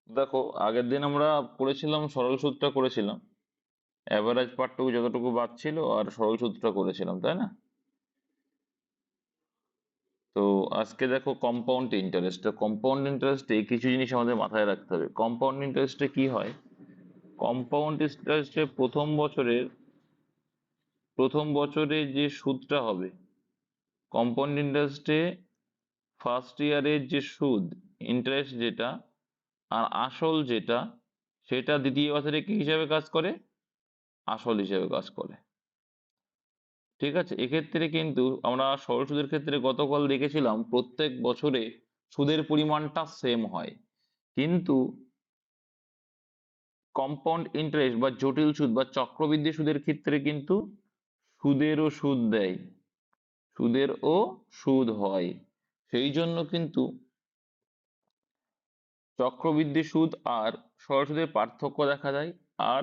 দেখো, আগের দিন আমরা করেছিলাম, সরল সূত্রটা করেছিলাম। অ্যাভারেজ পার্টটুকু যতটুকু বাদ ছিল আর সরল সূত্রটা করেছিলাম, তাই না? তো আজকে দেখো, কম্পাউন্ড ইন্টারেস্টে কিছু জিনিস আমাদের মাথায় রাখতে হবে। কম্পাউন্ড ইন্টারেস্টে কি হয়? কম্পাউন্ড ইন্টারেস্টে প্রথম বছরে যে সুদটা হবে, কম্পাউন্ড ইন্টারেস্টে ফার্স্ট ইয়ারের যে সুদ, ইন্টারেস্ট যেটা, আর আসল যেটা, সেটা দ্বিতীয় বছরে কি হিসাবে কাজ করে? আসল হিসেবে কাজ করে। ঠিক আছে, এক্ষেত্রে কিন্তু আমরা সরল সুদের ক্ষেত্রে গতকাল দেখেছিলাম প্রত্যেক বছরে সুদের পরিমাণটা সেম হয়। কিন্তু কম্পাউন্ড ইন্টারেস্ট বা জটিল সুদ বা চক্রবৃদ্ধি সুদের ক্ষেত্রে কিন্তু সুদেরও সুদ দেয়, সুদেরও সুদ হয়। সেই জন্য কিন্তু চক্রবৃদ্ধি সুদ আর সরল সুদের পার্থক্য দেখা যায়। আর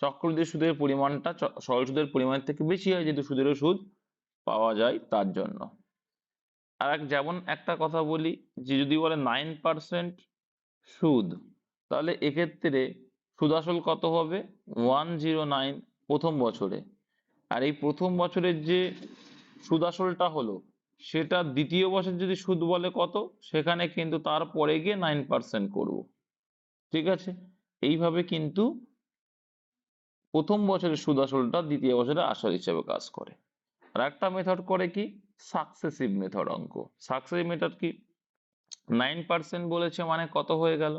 চক্রবৃদ্ধি সুদের পরিমাণটা সরল সুদের পরিমাণের থেকে বেশি হয়, যেহেতু সুদেরও সুদ পাওয়া যায় তার জন্য। আর যেমন একটা কথা বলি, যে যদি বলে 9% সুদ, তাহলে এক্ষেত্রে সুদ আসল কত হবে? 109 প্রথম বছরে। আর এই প্রথম বছরের যে সুদ আসলটা হলো, সেটা দ্বিতীয় বছর যদি সুদ বলে কত, সেখানে কিন্তু তারপরে গিয়ে 9% করবো। ঠিক আছে, এইভাবে কিন্তু প্রথম বছরের সুদ আসলটা দ্বিতীয় বছরে আসল হিসেবে কাজ করে। আর একটা মেথড করে কি, সাকসেসিভ মেথড অঙ্ক। সাকসেসিভ মেথড কি? 9% বলেছে মানে কত হয়ে গেল?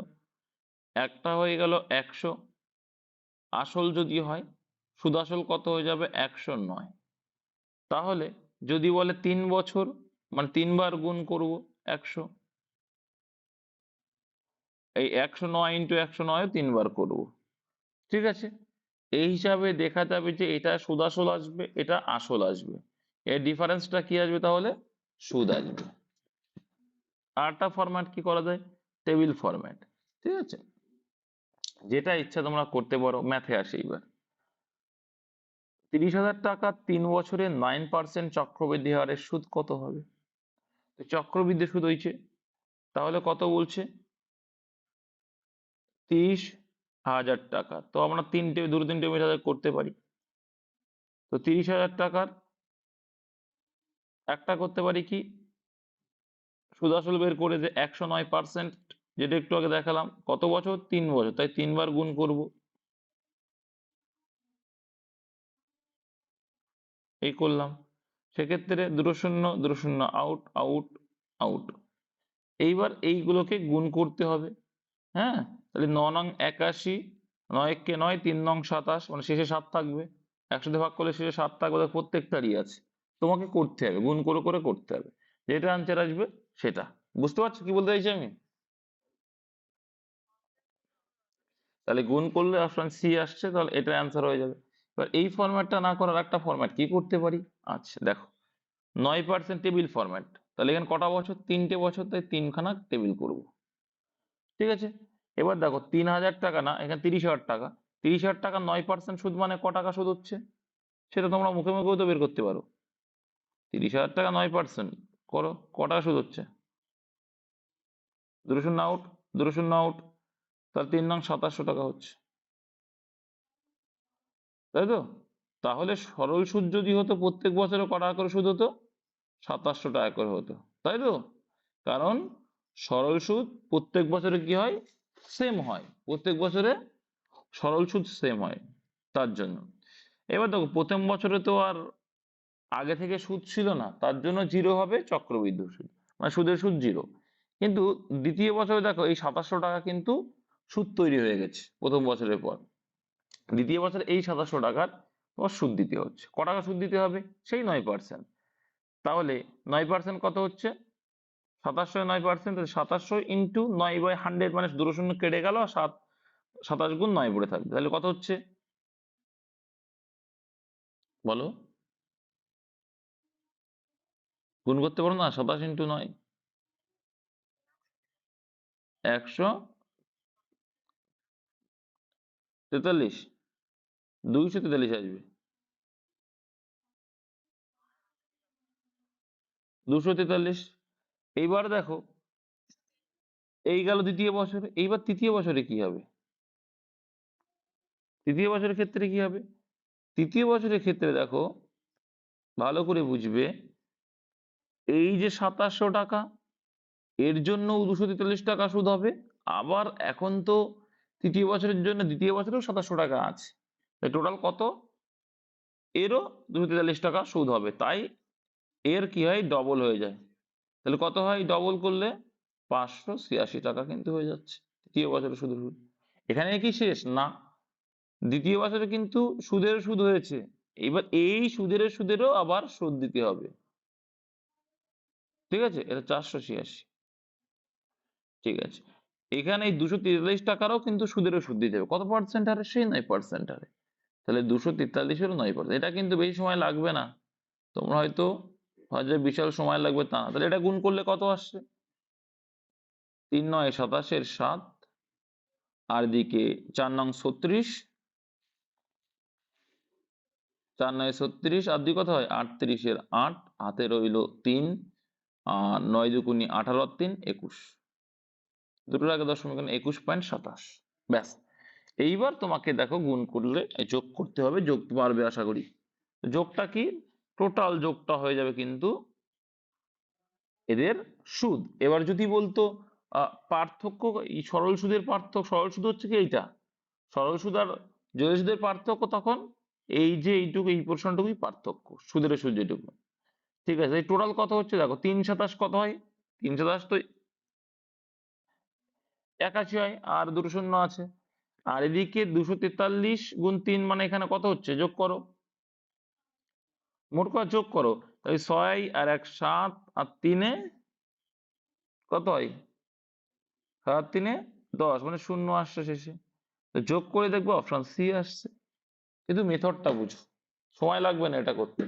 একটা হয়ে গেল 100, আসল যদি হয় সুদ আসল কত হয়ে যাবে? 109। তাহলে যদি বলে 3 বছর, মানে 3 বার গুণ করব 100, এই 109 ইন্টু 109 3 বার করব। ঠিক আছে, এই হিসাবে দেখা যাবে যে এটা সুদ আসল আসবে, এটা আসল আসবে, এর ডিফারেন্সটা কি আসবে তাহলে? সুদ আসবে। আরেকটা ফরম্যাট কি করা যায়? Table format. ঠিক আছে, যেটা ইচ্ছা তোমরা করতে পারো। ম্যাথে আসে এবার। 30,000 টাকা 3 বছরে 9% চক্রবৃদ্ধি হারে সুদ কত হবে? তো চক্রবৃদ্ধি সুদ হয়েছে, তাহলে কত বলছে? 30,000 টাকা। তো আমরা দুটো তিনটে মেথডে করতে পারি। তো 30,000 টাকার একটা করতে পারি কি, সুদ আসল বের করে যে 109%, যেটা একটু আগে দেখালাম, কত বছর? 3 বছর, তাই 3 বার গুণ করব। এই করলাম। সেক্ষেত্রে দুটো শূন্য দুটো শূন্য, আউট আউট আউট। এইবার এইগুলোকে গুণ করতে হবে। হ্যাঁ, তাহলে 9 নং 81, 9 কে 9, 3 নং 27, মানে শেষে 7 থাকবে। 100 দিয়ে ভাগ করলে শেষে 7 থাকবে, তাহলে প্রত্যেকটারই আছে। তোমাকে করতে হবে, গুণ করে করে করতে হবে, যেটা আনসার আসবে সেটা। বুঝতে পারছো কি বলতে চাইছি আমি? তাহলে গুণ করলে অপশন সি আসছে, তাহলে এটা অ্যান্সার হয়ে যাবে। এবার এই ফরম্যাটটা না করার একটা ফরম্যাট কি করতে পারি? আচ্ছা দেখো, 9% টেবিল ফরম্যাট। তাহলে এখানে কটা বছর? 3টে বছর, তাই 3খানা টেবিল করব। ঠিক আছে, এবার দেখো 3,000 টাকা না, এখানে 30,000 টাকা। 30,000 টাকা 9% সুদ মানে ক টাকা সুদ হচ্ছে? সেটা তোমরা মুখে মুখেও তো বের করতে পারো। 30,000 টাকা 9% করো, ক টাকা সুদ হচ্ছে? দুটো শূন্য আউট, দুটো শূন্য আউট, তাহলে 3 নং 2700 টাকা হচ্ছে, তাই তো? তাহলে সরল সুদ যদি হতো, প্রত্যেক বছরে ক টাকা করে সুদ হতো? 2700 টাকা করে হতো, তাই তো? কারণ সরল সুদ প্রত্যেক বছরে কি হয়? সেম হয়, প্রত্যেক বছরে সরল সুদ সেম হয়, তার জন্য। এবার দেখো, প্রথম বছরে তো আর আগে থেকে সুদ ছিল না, তার জন্য জিরো হবে চক্রবৃদ্ধি সুদ, মানে সুদের সুদ জিরো। কিন্তু দ্বিতীয় বছরে দেখো, এই 2700 টাকা কিন্তু সুদ তৈরি হয়ে গেছে প্রথম বছরের পর। দ্বিতীয় বছরে এই 2700 টাকার তোমার সুদ দিতে হচ্ছে। ক টাকা সুদ দিতে হবে? সেই 9%। তাহলে 9% কত হচ্ছে? 2700 9%, 2700 × 9/100, মানে দুটো শূন্য কেটে গেল, 27 গুণ 9 পড়ে থাকবে, তাহলে কত হচ্ছে বলো? গুণ করতে পারো না? 27 × 9, 143, 243 আসবে। 243। এইবার দেখো, এই গেল দ্বিতীয় বছরে। এইবার তৃতীয় বছরে কি হবে? তৃতীয় বছরের ক্ষেত্রে কি হবে? তৃতীয় বছরের ক্ষেত্রে দেখো, ভালো করে বুঝবে, এই যে 2700 টাকা, এর জন্য 243 টাকা সুদ হবে। আবার এখন তো তৃতীয় বছরের জন্য দ্বিতীয় বছরেও 2700 টাকা আছে, টোটাল কত? এরও 243 টাকা সুদ হবে। তাই এর কি হয়, ডবল হয়ে যায়। তাহলে কত হয় ডবল করলে? 586 টাকা কিন্তু হয়ে যাচ্ছে তৃতীয় বছরের সুদের সুদ। এখানে কি শেষ না? দ্বিতীয় বছরে কিন্তু সুদের সুদ হয়েছে, এবার এই সুদেরও আবার সুদ দিতে হবে। ঠিক আছে, এটা 486। ঠিক আছে, এখানে এই 243 টাকারও কিন্তু সুদেরও সুদ দিতে হবে। কত পার্সেন্ট হারে? সেই 9% হারে। তাহলে 243-এরও 9%। এটা কিন্তু বেশি সময় লাগবে না। তোমরা হয়তো যে বিশাল সময় লাগবে তা না। তাহলে এটা গুণ করলে কত আসছে? 3 9 27 7, আর এদিকে 4 নং 36, 4 9 36, আর 2 কত হয়? 38 8, হাতে রইল 3, আর 9 দুগুণে 18 আর 3 21, দুটোর আগে দশমিক 21.27। ব্যাস। এইবার তোমাকে দেখো গুণ করলে যোগ করতে হবে, যোগ পারবে আশা করি। যোগটা কি? টোটাল যোগটা হয়ে যাবে কিন্তু এদের সুদ। এবার যদি বলতো পার্থক্য, এই সরল সুদের পার্থক্য, সরল সুদ হচ্ছে কি এইটা, সরল সুদ আর জটিল সুদের পার্থক্য, তখন এই যে এইটুকু, এই পোর্শনটুকুই পার্থক্য, সুদের সুদ যেটুকু। ঠিক আছে, এই টোটাল কত হচ্ছে দেখো, 3 27 কত হয়? 3 27 তো 81 হয়, আর দুটো শূন্য আছে। আর এদিকে 243 গুণ 3, মানে এখানে কত হচ্ছে? যোগ করো, মোট কথা যোগ করো। তাই 6 আর 1 7, আর 3 কত হয়? 7 3 10, মানে শূন্য আসছে শেষে। তো যোগ করে দেখবো অপশন সি আসছে। কিন্তু মেথডটা বুঝো, সময় লাগবে না এটা করতে।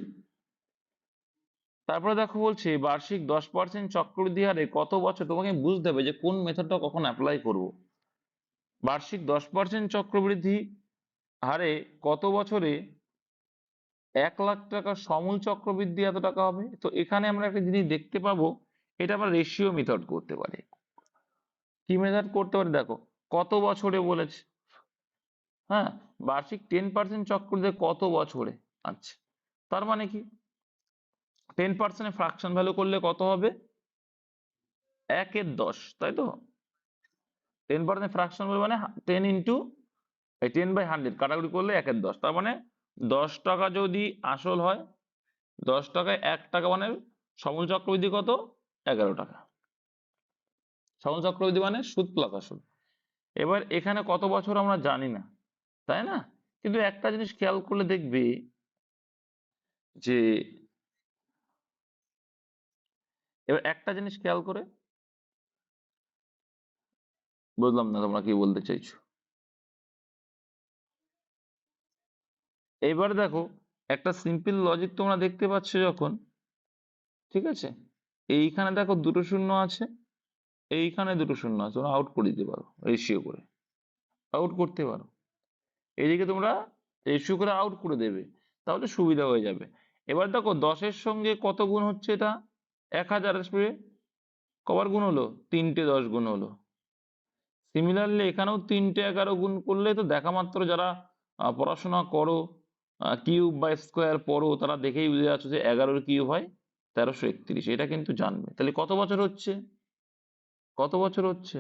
তারপরে দেখো বলছে বার্ষিক 10% চক্রবৃদ্ধি হারে কত বছর, তোমাকে বুঝতে হবে যে কোন মেথডটা কখন অ্যাপ্লাই করব। বার্ষিক 10% চক্রবৃদ্ধি হারে কত বছরে 1 লাখ টাকা সমূল চক্রবৃদ্ধি এত টাকা হবে? তো এখানে আমরা একটা জিনিস দেখতে পাবো, এটা আমরা রেশিও মেথড করতে পারি। কি মেথড করতে পারি দেখো, কত বছরে বলেছে। হ্যাঁ, বার্ষিক 10% চক্রবৃদ্ধি কত বছরে। আচ্ছা, তার মানে কি, 10% ফ্রাকশন ভ্যালু করলে কত হবে? 1/10, তাই তো। 10% ফ্রাকশন ভ্যালু মানে 10 ইন্টু 10/100, কাটাকুটি করলে 1/10। তার মানে 10 টাকা যদি আসল হয়, 10 টাকায় 1 টাকা, মানে সমূল চক্রবৃদ্ধি কত? 11 টাকা। সমূল চক্রবৃদ্ধি মানে সুদ প্লাস আসল। এবার এখানে কত বছর আমরা জানি না, তাই না? কিন্তু একটা জিনিস খেয়াল করলে দেখবে যে, এবার একটা জিনিস খেয়াল করে, বুঝলাম না তোমরা কি বলতে চাইছো। এবার দেখো, একটা সিম্পল লজিক তোমরা দেখতে পাচ্ছ যখন, ঠিক আছে, এইখানে দেখো দুটো শূন্য আছে, এইখানে দুটো শূন্য আছে, তোমরা আউট করে দিতে পারো রেশিও করে, আউট করতে পারো। এইদিকে তোমরা রেশিও করে আউট করে দেবে, তাহলে সুবিধা হয়ে যাবে। এবার দেখো 10-এর সঙ্গে কত গুণ হচ্ছে এটা? 1000 আসবে। কবার গুণ হলো? 3টে 10 গুণ হলো। সিমিলারলি এখানেও 3টে 11 গুণ করলে তো দেখা মাত্র যারা পড়াশোনা করো, কিউব বা স্কোয়ার পড়ো, তারা দেখেই বুঝে যাচ্ছ যে 11-র কিউব হয় 1331, এটা কিন্তু জানবে। তাহলে কত বছর হচ্ছে? কত বছর হচ্ছে?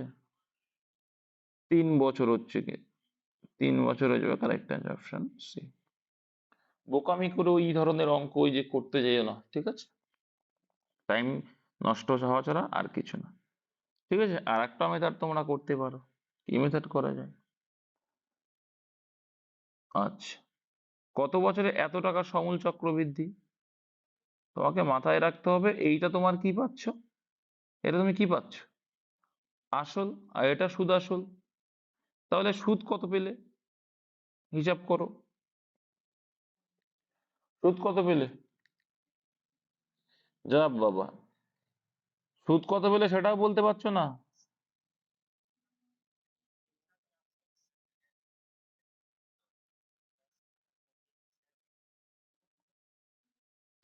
3 বছর হচ্ছে কি? 3 বছর হয়ে যাবে, কারেক্ট অ্যান্সার অপশন সি। বোকামি করে ওই ধরনের অঙ্ক ওই যে করতে যেও না, ঠিক আছে? টাইম নষ্ট হওয়া ছাড়া আর কিছু না। ঠিক আছে, আর একটা মেথড তোমরা করতে পারো। কি মেথড করা যায়? আচ্ছা, কত বছরে এত টাকা সমূল চক্রবৃদ্ধি? তোমাকে মাথায় রাখতে হবে, এইটা তোমার কি পাচ্ছ, এটা তুমি কি পাচ্ছ? আসল। আর এটা সুদ আসল। তাহলে সুদ কত পেলে? হিসাব করো, সুদ কত পেলে? যা বাবা, সুদ কত পেলে সেটাও বলতে পারছো না?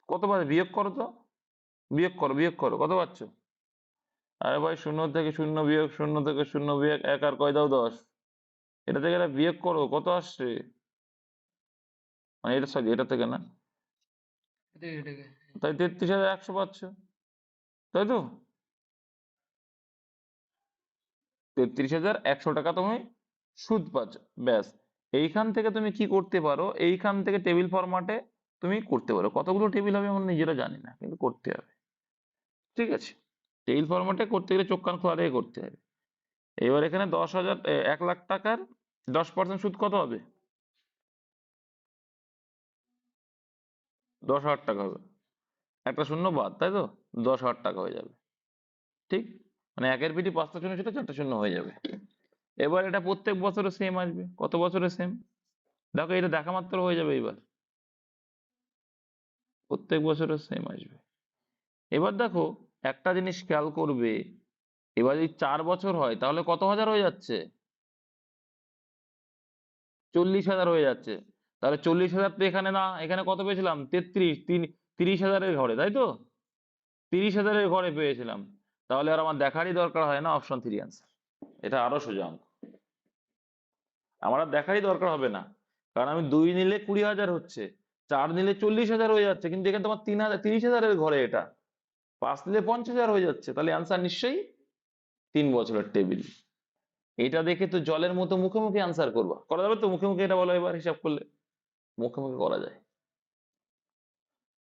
কত পাচ্ছ? বিয়োগ করো তো, বিয়োগ করো, বিয়োগ করো, কত পাচ্ছ? আরে ভাই, 0 থেকে 0 বিয়োগ 0 থেকে 0 বিয়োগ 1 আর কয় দাও 10। এটা থেকে এটা বিয়োগ করো, কত আসছে? মানে এটা, সরি, এটা থেকে না, তাই 33,100 পাচ্ছ, তাই তো? 33,100 টাকা তুমি সুদ পাচ্ছ। ব্যাস, এইখান থেকে তুমি কি করতে পারো, এইখান থেকে টেবিল ফরম্যাটে তুমি করতে পারো। কতগুলো টেবিল হবে আমরা নিজেরা জানি না, কিন্তু করতে হবে। ঠিক আছে, টেবিল ফরম্যাটে করতে গেলে চোখ কান খোলা রেখে করতে হবে। এবার এখানে 10,000, 1 লাখ টাকার 10% সুদ কত হবে? 10,000 টাকা হবে। একটা শূন্য বাদ, তাই তো? 10,000 টাকা হয়ে যাবে। ঠিক, মানে একের পিঠে 5টা শূন্য ছিল, 4টা শূন্য হয়ে যাবে। এবার এটা প্রত্যেক বছরে সেম আসবে। কত বছরে সেম? দেখো, এটা দেখা মাত্র হয়ে যাবে। এবার প্রত্যেক বছরে সেম আসবে। এবার দেখো, একটা জিনিস খেয়াল করবে, এবার যদি 4 বছর হয় তাহলে কত হাজার হয়ে যাচ্ছে? 40,000 হয়ে যাচ্ছে। তাহলে 40,000 তো এখানে না, এখানে কত পেয়েছিলাম? 30,000-এর ঘরে, তাই তো? 30,000-এর ঘরে পেয়েছিলাম। তাহলে আর আমার দেখারই দরকার হয় না, অপশন 3 আনসার। এটা আরো সোজা অঙ্ক, আমার আর দেখারই দরকার হবে না। কারণ আমি 2 নিলে 20,000 হচ্ছে, 4 নিলে 40,000 হয়ে যাচ্ছে, কিন্তু এখানে তোমার 30,000-এর ঘরে এটা 5 নিলে 50,000 হয়ে যাচ্ছে। তাহলে আনসার নিশ্চয়ই 3 বছরের টেবিল। এটা দেখে তো জলের মতো মুখে মুখে আনসার করবা, করা যাবে তো? মুখে মুখে এটা বলো, এবার হিসাব করলে মুখে মুখে করা যায়।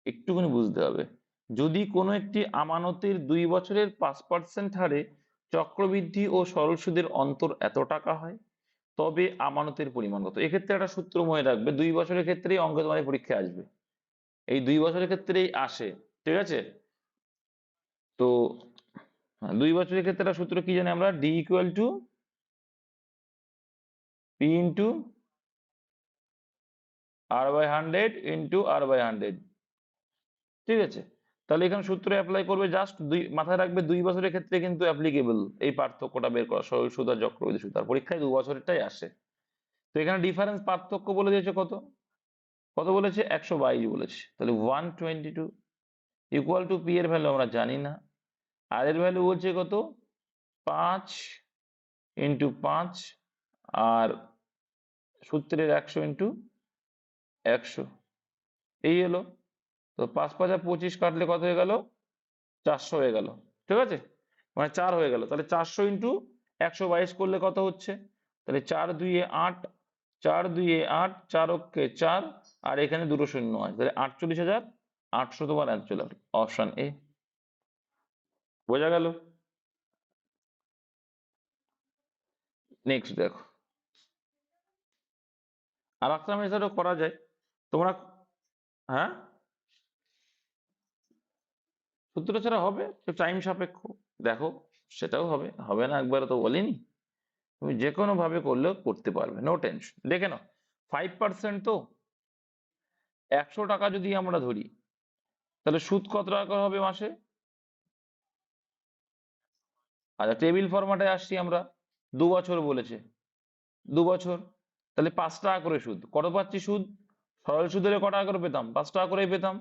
একটুখানি বুঝতে হবে, যদি কোনো একটি আমানতের 2 বছরের 5% হারে চক্রবৃদ্ধি ও সরল সুদের অন্তর এত টাকা হয়, তবে আমানতের পরিমাণ কত? এক্ষেত্রে একটা সূত্র মনে রাখবে, 2 বছরের ক্ষেত্রেই অঙ্ক তোমাদের পরীক্ষায় আসবে, এই 2 বছরের ক্ষেত্রেই আসে। ঠিক আছে, তো 2 বছরের ক্ষেত্রে একটা সূত্র কি জানি আমরা, D equal to P into R/100 into R/100। ঠিক আছে, তাহলে এখানে সূত্র অ্যাপ্লাই করবে, জাস্ট মাথায় রাখবে 2 বছরের ক্ষেত্রে কিন্তু অ্যাপ্লিকেবল এই পার্থক্যটা বের করা, সরল সুদ আর চক্রবৃদ্ধি সুদ। আর পরীক্ষায় 2 বছরেরটাই আসে। তো এখানে ডিফারেন্স পার্থক্য বলে দিয়েছে কত, কত বলেছে? 122 বলেছে। তাহলে 122 ইকুয়াল টু পি এর ভ্যালু আমরা জানি না, আর এর ভ্যালু বলছে কত? 5 ইন্টু 5, আর সূত্রের 100 ইন্টু 100, এই হলো। তো 5×5 = 25, কাটলে কত হয়ে গেল? 400 হয়ে গেল। ঠিক আছে, মানে 4 হয়ে গেল। তাহলে 400 ইন্টু 122 করলে কত হচ্ছে? তাহলে 4×2 = 8, 4×2 = 8, 4 অক্ষে 4, আর এখানে দুটো শূন্য আছে, তাহলে 48,800 তোমার অ্যান্সার, অপশন এ। বোঝা গেল? নেক্সট দেখো, আর একটা মেথডও করা যায় তোমরা। হ্যাঁ, সূত্র ছাড়া হবে, টাইম সাপেক্ষ। দেখো, সেটাও হবে, হবে না একবার তো বলিনি। তুমি যে কোনো ভাবে করলেও করতে পারবে, নো টেনশন। দেখে নাও, 5% তো 100 টাকা যদি আমরা ধরি, তাহলে সুদ কত টাকা হবে মাসে? আচ্ছা, টেবিল ফরম্যাটে আসছি আমরা, 2 বছর বলেছে, 2 বছর, তাহলে 5 টাকা করে সুদ। কত পাচ্ছি সুদ? সরল সুদ হলে ক টাকা করে পেতাম? 5 টাকা করেই পেতাম।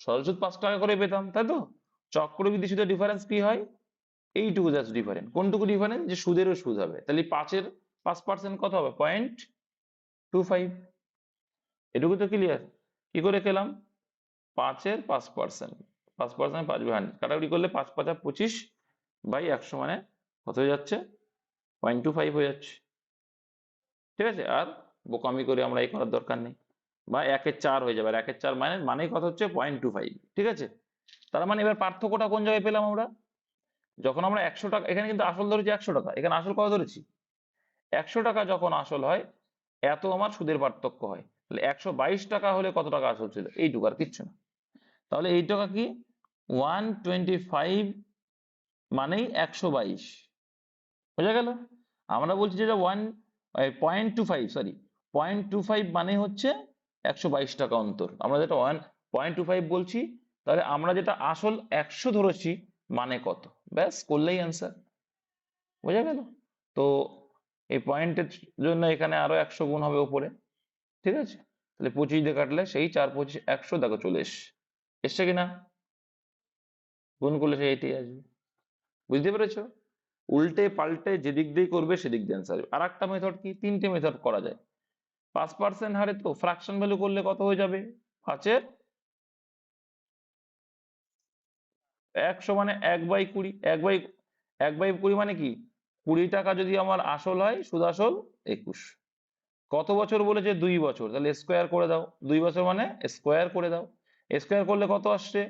সরল সুদ 5 টাকা করে পেতাম, তাই তো? চক্রবৃদ্ধি সুদের ডিফারেন্স কি হয়? এইটুকু জাস্ট ডিফারেন্স। কোনটুকু ডিফারেন্স? যে সুদেরও সুদ হবে। তাহলে 5% কত হবে? 0.25। এটুকু তো ক্লিয়ার। কি করে খেলাম? 5-এর 5%, 5%, 5/100 কাটাকুটি করলে 5×5 = 25 বাই 100, মানে কত হয়ে যাচ্ছে? 0.25 হয়ে যাচ্ছে। ঠিক আছে, আর বোকামি করে আমরা এই করার দরকার নেই। বা 1/4 হয়ে যাবে, আর 1/4 মানেই কথা হচ্ছে 0.25। ঠিক আছে, তার মানে এবার পার্থক্যটা কোন জায়গায় পেলাম আমরা? যখন আমরা 100 টাকা, এখানে কিন্তু আসল ধরেছি 100 টাকা, এখানে আসল কত ধরেছি? 100 টাকা যখন আসল হয়, এত আমার সুদের পার্থক্য হয়। তাহলে 122 টাকা হলে কত টাকা আসল ছিল? এইটুকু, আর কিচ্ছু না। তাহলে এই টাকা কি? 125 মানেই 122। বোঝা গেল? আমরা বলছি যে 0.25, সরি, 0.25 মানে হচ্ছে 122 টাকা অন্তর। আমরা যেটা 1.25 বলছি, তাহলে আমরা যেটা আসল 100 ধরেছি, মানে কত? ব্যাস, করলেই অ্যান্সার। বোঝা গেল? তো এই পয়েন্টের জন্য এখানে আরো 100 গুণ হবে উপরে। ঠিক আছে, তাহলে 25 দিয়ে কাটলে সেই 4×25 = 100, দেখো চলে এসছে কিনা? গুণ করলে সেই এটাই আসবে। বুঝতে পেরেছো? উল্টে পাল্টে যেদিক দিয়ে করবে সেদিক দিয়ে অ্যান্সার। আর একটা মেথড কি, তিনটে মেথড করা যায়। 5% হারে তো ফ্র্যাকশন ভ্যালু করলে কত হয়ে যাবে, 5-এর 100 মানে 1/20, 1/20 মানে কি, 20 টাকা যদি আমার আসল হয়, সুদ আসল 21। কত বছর বলেছে, 2 বছর, তাহলে স্কোয়ার করে দাও, 2 বছর মানে স্কোয়ার করে দাও। স্কোয়ার করলে কত আসছে,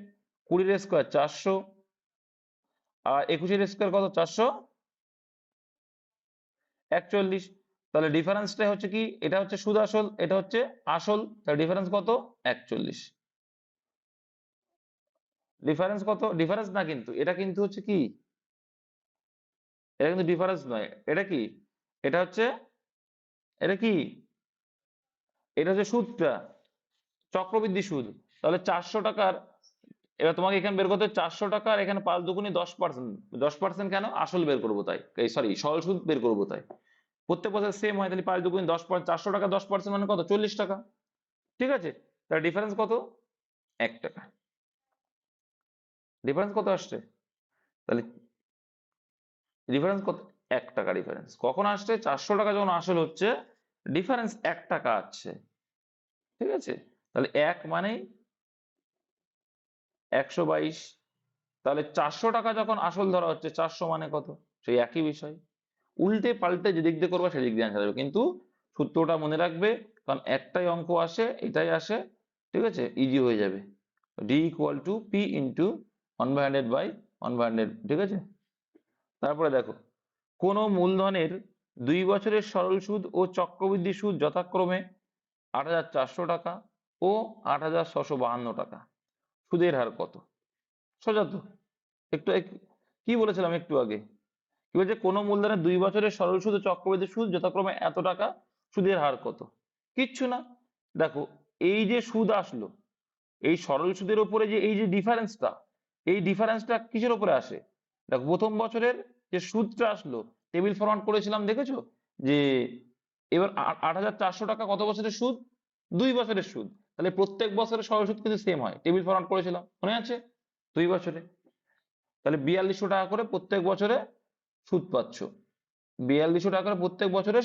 20-এর স্কোয়ার 400, আর 21-এর স্কোয়ার কত, 441। তাহলে ডিফারেন্সটা হচ্ছে কি, এটা হচ্ছে সুদ আসল, এটা হচ্ছে আসল, তাহলে ডিফারেন্স কত, 41। ডিফারেন্স কত, ডিফারেন্স না কিন্তু, এটা কিন্তু হচ্ছে কি, এটা কিন্তু ডিফারেন্স নয়, এটা কি, এটা হচ্ছে, এটা কি, এটা হচ্ছে সুদটা, চক্রবৃদ্ধি সুদ। তাহলে 400 টাকার, এবার তোমাকে এখানে বের করতে হবে 400 টাকা, আর এখানে 5 দুগুণে 10%। 10% কেন, আসল বের করবো তাই, এই সরি সরল সুদ বের করবো তাই। প্রত্যেক বছর সেম হয়, তাহলে 5 দুগুণে 10%, 400 টাকা 10% মানে কত, 40 টাকা। ঠিক আছে, তাহলে ডিফারেন্স কত, 1 টাকা। ডিফারেন্স কত আসছে, তাহলে ডিফারেন্স কত, 1 টাকা ডিফারেন্স কখন আসছে, 400 টাকা যখন আসল হচ্ছে, ডিফারেন্স 1 টাকা আসছে। ঠিক আছে, তাহলে 1 মানে 122। তাহলে 400 টাকা যখন আসল ধরা হচ্ছে, 400 মানে কত, সেই একই বিষয়। উল্টে পাল্টে যেদিক দিয়ে করবে সেদিক দিয়ে আনসার হবে, কিন্তু সূত্রটা মনে রাখবে, কারণ একটাই অঙ্ক আসে, এটাই আসে। ঠিক আছে, ইজি হয়ে যাবে। D = P × 1/100/1/100। ঠিক আছে, তারপরে দেখো, কোন মূলধনের 2 বছরের সরল সুদ ও চক্রবৃদ্ধি সুদ যথাক্রমে 8,400 টাকা ও 8,652 টাকা, সুদের হার কত। সোজা তো, একটু কি বলেছিলাম একটু আগে, কি বলছে, কোনো মূলধনের 2 বছরের সরল সুদ ও চক্রবৃদ্ধি সুদ যথাক্রমে এত টাকা, সুদের হার কত। কিচ্ছু না, দেখো, এই যে সুদ আসলো, এই সরল সুদের উপরে যে এই যে ডিফারেন্সটা, এই ডিফারেন্সটা কিসের উপরে আসে, দেখো প্রথম বছরের যে সুদটা আসলো, টেবিল ফরম্যাট করেছিলাম দেখেছো, যে এবার 8,400 টাকা কত বছরের সুদ, 2 বছরের সুদ, তাহলে প্রত্যেক বছরের সরল সুদ কিন্তু সেম হয়, টেবিল ফরম্যাট করেছিলাম মনে আছে, 2 বছরে, তাহলে 4,200 টাকা করে প্রত্যেক বছরে সুদ পাচ্ছ, 4,200 টাকা করে প্রত্যেক বছরে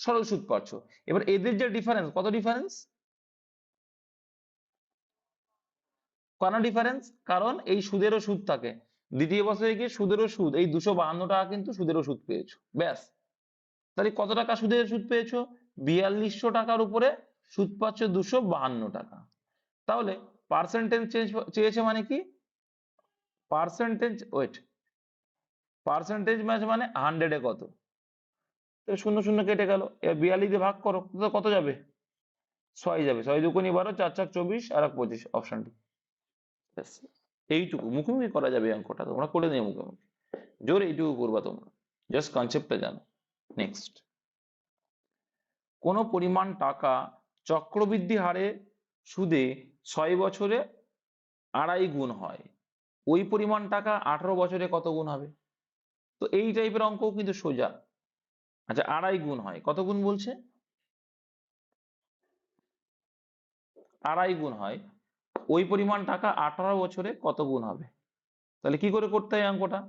সরল সুদ পাচ্ছ। এবার এদের যে ডিফারেন্স, কত ডিফারেন্স, কেন ডিফারেন্স, কারণ এই সুদেরও সুদ থাকে, দ্বিতীয় বছরে গিয়ে সুদেরও সুদ, এই 252 টাকা কিন্তু সুদেরও সুদ পেয়েছো, ব্যাস। তাহলে কত টাকা সুদের সুদ পেয়েছো, 4,200 টাকার উপরে সুদ পাচ্ছ 252 টাকা। তাহলে পার্সেন্টেজ চেঞ্জ চেয়েছে মানে কি, পার্সেন্টেজ ওয়েট, পার্সেন্টেজ ম্যাচ মানে 100-এ কত, তাহলে শূন্য শূন্য কেটে গেল, এবার 42 দিয়ে ভাগ করো, তো কত যাবে, 6 যাবে, 6×2 = 12, 4×4 = 24, আর 25 অপশনটি। ব্যাস, এইটুকু মুখোমুখি করা যাবে, এই অঙ্কটা তোমরা করে নিও মুখোমুখি, জোর এইটুকু করবা তোমরা, জাস্ট কনসেপ্টটা জানো। নেক্সট, কোনো পরিমাণ টাকা চক্রবৃদ্ধি হারে সুদে 6 বছরে 2.5 গুণ হয়, ওই পরিমাণ টাকা 18 বছরে কত গুণ হবে। তো এই টাইপের অঙ্কও কিন্তু সোজা। আচ্ছা, 2.5 গুণ হয়, কত গুণ বলছে, 2.5 গুণ হয়, ওই পরিমাণ টাকা 18 বছরে কত গুণ হবে। তাহলে কি করে করতে হয় অঙ্কটা,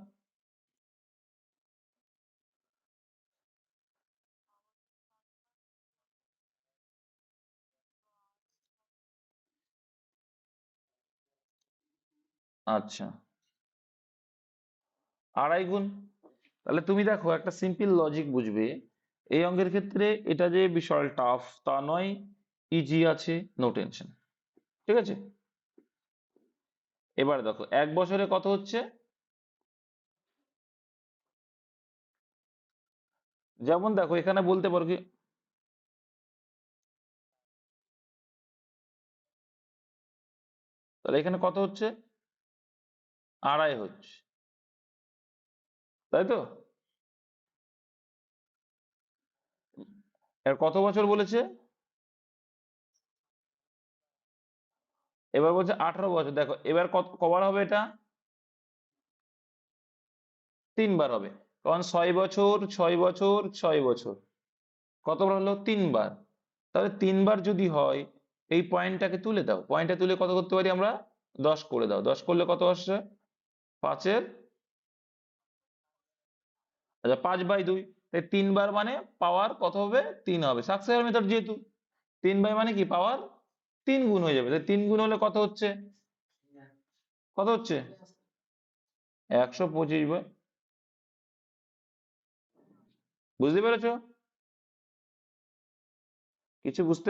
আচ্ছা 2.5 গুণ, তাহলে তুমি দেখো একটা সিম্পল লজিক বুঝবে, এই অঙ্কের ক্ষেত্রে এটা যে বিশাল টাফ তা নয়, ইজি আছে, নো টেনশন। ঠিক আছে, এবার দেখো 1 বছরে কত হচ্ছে, যেমন দেখো এখানে বলতে পারো কি, তাহলে এখানে কত হচ্ছে, 2.5 হচ্ছে, তাই তো। এর কত বছর বলেছে, এবার বলছে 18 বছর, দেখো এবার কত কবার হবে এটা, 3 বার হবে, কারণ 6 বছর 6 বছর 6 বছর, কতবার হলো, 3 বার। তাহলে 3 বার যদি হয়, এই পয়েন্টটাকে তুলে দাও, পয়েন্টটা তুলে কত করতে পারি আমরা, 10 করে দাও, 10 করলে কত আসছে, 5-এর আচ্ছা 5/2, তাই 3 বার মানে পাওয়ার কত হবে? 3 হবে, সাকসেসর মেথড যেহেতু। 3/, মানে কি পাওয়ার 3 গুণ হয়ে যাবে, তাই 3 গুণ হলে কত হচ্ছে? কত হচ্ছে? 125/, বুঝতে পেরেছো? কিছু বুঝতে